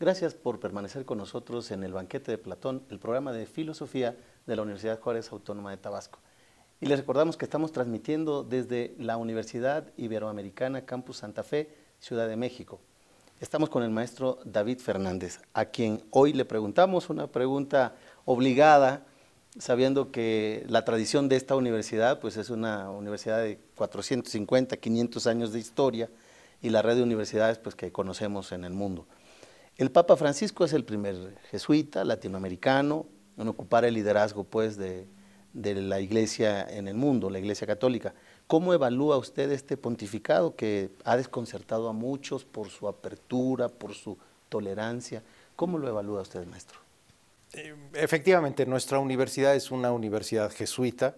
Gracias por permanecer con nosotros en el Banquete de Platón, el programa de filosofía de la Universidad Juárez Autónoma de Tabasco. Y les recordamos que estamos transmitiendo desde la Universidad Iberoamericana Campus Santa Fe, Ciudad de México. Estamos con el maestro David Fernández, a quien hoy le preguntamos una pregunta obligada, sabiendo que la tradición de esta universidad pues es una universidad de 450, 500 años de historia y la red de universidades pues, que conocemos en el mundo. El Papa Francisco es el primer jesuita latinoamericano en ocupar el liderazgo pues, de la Iglesia en el mundo, la Iglesia Católica. ¿Cómo evalúa usted este pontificado que ha desconcertado a muchos por su apertura, por su tolerancia? ¿Cómo lo evalúa usted, maestro? Efectivamente, nuestra universidad es una universidad jesuita.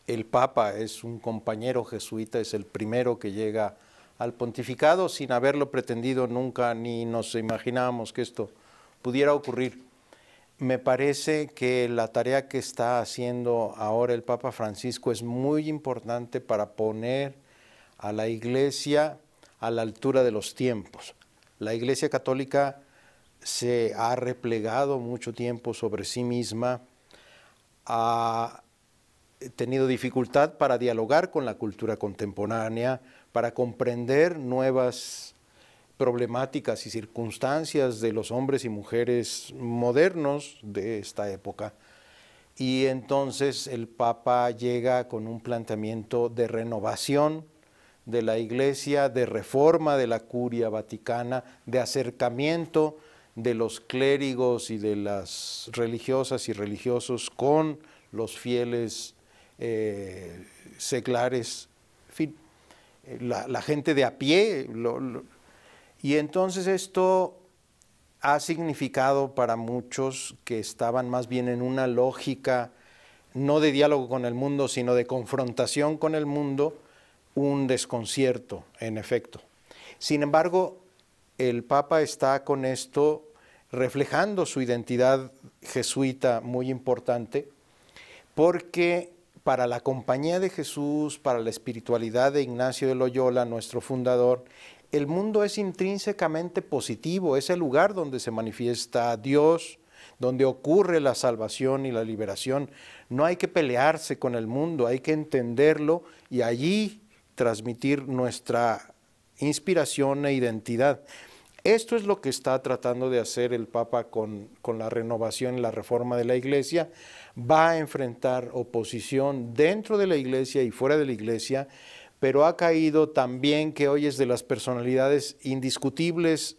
El Papa es un compañero jesuita, es el primero que llega al pontificado sin haberlo pretendido nunca, ni nos imaginábamos que esto pudiera ocurrir. Me parece que la tarea que está haciendo ahora el Papa Francisco es muy importante para poner a la Iglesia a la altura de los tiempos. La Iglesia Católica se ha replegado mucho tiempo sobre sí misma, ha tenido dificultad para dialogar con la cultura contemporánea, para comprender nuevas problemáticas y circunstancias de los hombres y mujeres modernos de esta época. Y entonces el Papa llega con un planteamiento de renovación de la Iglesia, de reforma de la Curia Vaticana, de acercamiento de los clérigos y de las religiosas y religiosos con los fieles seglares, en fin, la gente de a pie. Y entonces esto ha significado para muchos que estaban más bien en una lógica no de diálogo con el mundo, sino de confrontación con el mundo, un desconcierto, en efecto. Sin embargo, el Papa está con esto reflejando su identidad jesuita muy importante, porque para la Compañía de Jesús, para la espiritualidad de Ignacio de Loyola, nuestro fundador, el mundo es intrínsecamente positivo, es el lugar donde se manifiesta Dios, donde ocurre la salvación y la liberación. No hay que pelearse con el mundo, hay que entenderlo y allí transmitir nuestra inspiración e identidad. Esto es lo que está tratando de hacer el Papa con la renovación y la reforma de la Iglesia. Va a enfrentar oposición dentro de la Iglesia y fuera de la Iglesia, pero ha caído también que hoy es de las personalidades indiscutibles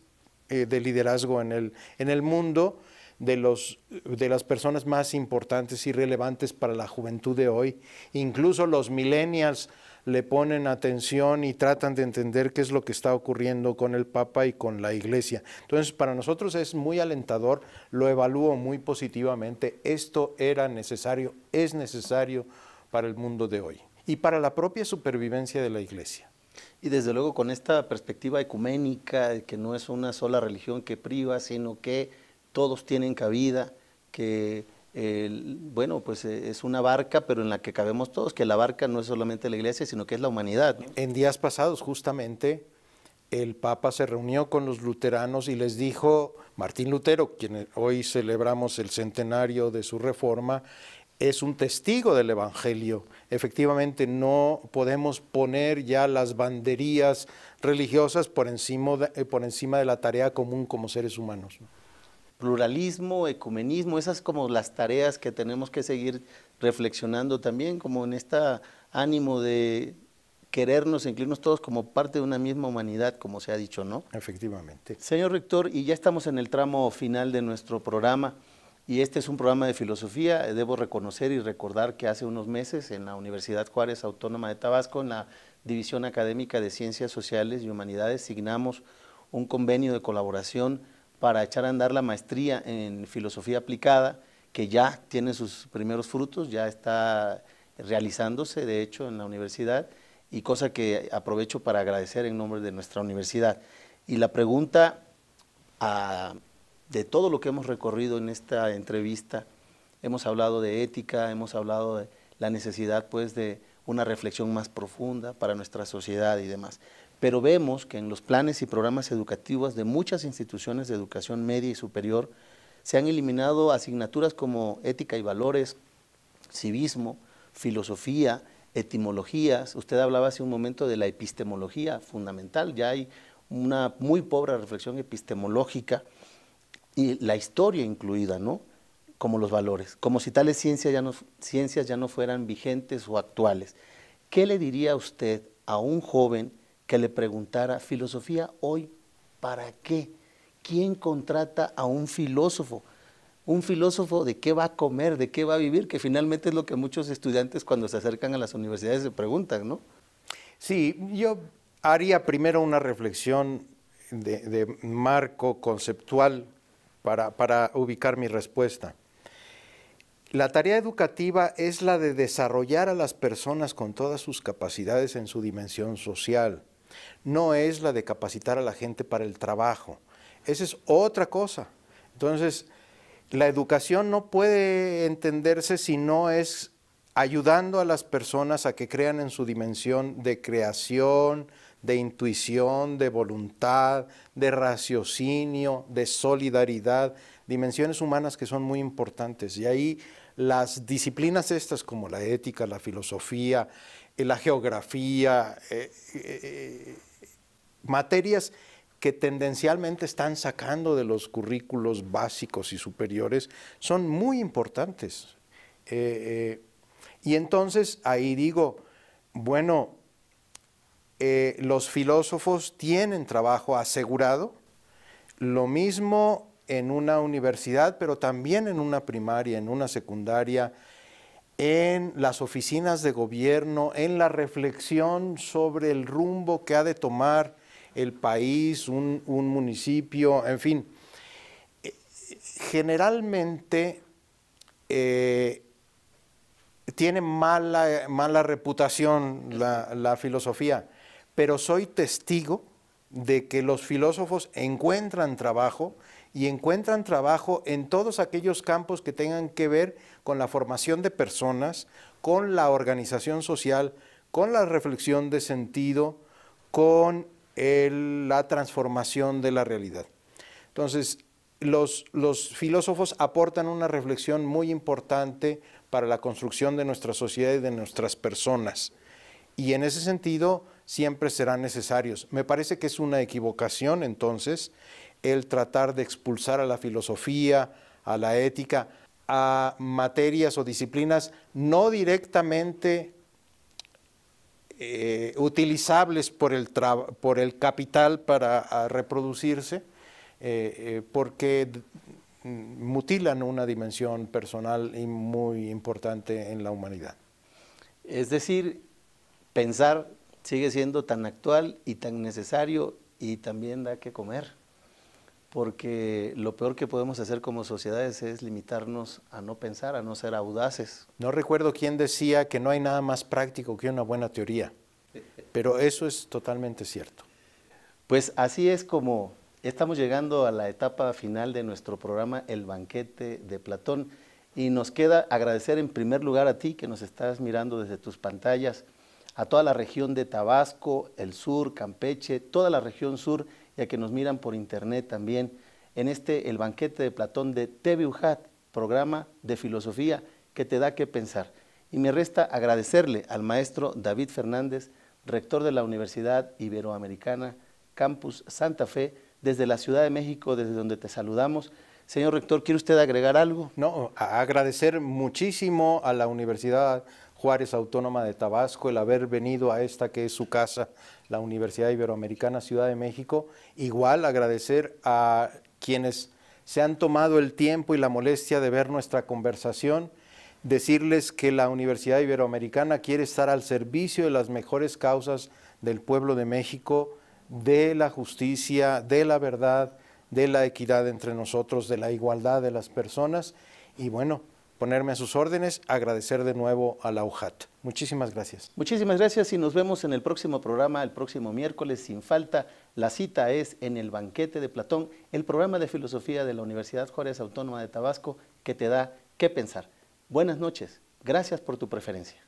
de liderazgo en el mundo, de las personas más importantes y relevantes para la juventud de hoy. Incluso los millennials le ponen atención y tratan de entender qué es lo que está ocurriendo con el Papa y con la Iglesia. Entonces, para nosotros es muy alentador, lo evalúo muy positivamente. Esto era necesario, es necesario para el mundo de hoy y para la propia supervivencia de la Iglesia. Y desde luego con esta perspectiva ecuménica, de que no es una sola religión que priva, sino que todos tienen cabida, que bueno, pues es una barca, pero en la que cabemos todos, que la barca no es solamente la Iglesia, sino que es la humanidad, ¿no? En días pasados, justamente, el Papa se reunió con los luteranos y les dijo, Martín Lutero, quien hoy celebramos el centenario de su reforma, es un testigo del Evangelio. Efectivamente, no podemos poner ya las banderías religiosas por encima de la tarea común como seres humanos, ¿no? Pluralismo, ecumenismo, esas como las tareas que tenemos que seguir reflexionando también, como en este ánimo de querernos, incluirnos todos como parte de una misma humanidad, como se ha dicho, ¿no? Efectivamente. Señor rector, y ya estamos en el tramo final de nuestro programa, y este es un programa de filosofía. Debo reconocer y recordar que hace unos meses en la Universidad Juárez Autónoma de Tabasco, en la División Académica de Ciencias Sociales y Humanidades, signamos un convenio de colaboración para echar a andar la maestría en filosofía aplicada, que ya tiene sus primeros frutos, ya está realizándose, de hecho, en la universidad, y cosa que aprovecho para agradecer en nombre de nuestra universidad. Y la pregunta de todo lo que hemos recorrido en esta entrevista, hemos hablado de ética, hemos hablado de la necesidad pues de una reflexión más profunda para nuestra sociedad y demás. pero vemos que en los planes y programas educativos de muchas instituciones de educación media y superior se han eliminado asignaturas como ética y valores, civismo, filosofía, etimologías. Usted hablaba hace un momento de la epistemología fundamental, ya hay una muy pobre reflexión epistemológica y la historia incluida, ¿no? Como los valores, como si tales ciencias ya no fueran vigentes o actuales. ¿Qué le diría usted a un joven que le preguntara, filosofía hoy, ¿para qué? ¿Quién contrata a un filósofo? Un filósofo, ¿de qué va a comer? ¿De qué va a vivir? Que finalmente es lo que muchos estudiantes cuando se acercan a las universidades se preguntan, ¿no? Sí, yo haría primero una reflexión de marco conceptual para ubicar mi respuesta. La tarea educativa es la de desarrollar a las personas con todas sus capacidades en su dimensión social. No es la de capacitar a la gente para el trabajo. Esa es otra cosa. Entonces, la educación no puede entenderse si no es ayudando a las personas a que crean en su dimensión de creación, de intuición, de voluntad, de raciocinio, de solidaridad, dimensiones humanas que son muy importantes. Y ahí las disciplinas estas como la ética, la filosofía, la geografía, materias que tendencialmente están sacando de los currículos básicos y superiores, son muy importantes. Y entonces ahí digo, bueno, los filósofos tienen trabajo asegurado, lo mismo en una universidad, pero también en una primaria, en una secundaria, en las oficinas de gobierno, en la reflexión sobre el rumbo que ha de tomar el país, un municipio, en fin. Generalmente tiene mala reputación la filosofía, pero soy testigo de que los filósofos encuentran trabajo y encuentran trabajo en todos aquellos campos que tengan que ver con la formación de personas, con la organización social, con la reflexión de sentido, con la transformación de la realidad. Entonces, los filósofos aportan una reflexión muy importante para la construcción de nuestra sociedad y de nuestras personas. Y en ese sentido, siempre serán necesarios. Me parece que es una equivocación, entonces, el tratar de expulsar a la filosofía, a la ética, a materias o disciplinas no directamente utilizables por el capital para reproducirse, porque mutilan una dimensión personal y muy importante en la humanidad. Es decir, pensar sigue siendo tan actual y tan necesario y también da que comer, porque lo peor que podemos hacer como sociedades es limitarnos a no pensar, a no ser audaces. No recuerdo quién decía que no hay nada más práctico que una buena teoría, pero eso es totalmente cierto. Pues así es como estamos llegando a la etapa final de nuestro programa El Banquete de Platón y nos queda agradecer en primer lugar a ti que nos estás mirando desde tus pantallas, a toda la región de Tabasco, el sur, Campeche, toda la región sur y a que nos miran por internet también en El Banquete de Platón de TV UJAT, programa de filosofía que te da que pensar. Y me resta agradecerle al maestro David Fernández, rector de la Universidad Iberoamericana, Campus Santa Fe, desde la Ciudad de México, desde donde te saludamos. Señor rector, ¿quiere usted agregar algo? No, agradecer muchísimo a la Universidad Juárez Autónoma de Tabasco el haber venido a esta que es su casa, la Universidad Iberoamericana Ciudad de México. Igual agradecer a quienes se han tomado el tiempo y la molestia de ver nuestra conversación, decirles que la Universidad Iberoamericana quiere estar al servicio de las mejores causas del pueblo de México, de la justicia, de la verdad, de la equidad entre nosotros, de la igualdad de las personas y bueno, ponerme a sus órdenes, agradecer de nuevo a la UJAT. Muchísimas gracias. Muchísimas gracias y nos vemos en el próximo programa, el próximo miércoles sin falta. La cita es en El Banquete de Platón, el programa de filosofía de la Universidad Juárez Autónoma de Tabasco que te da qué pensar. Buenas noches, gracias por tu preferencia.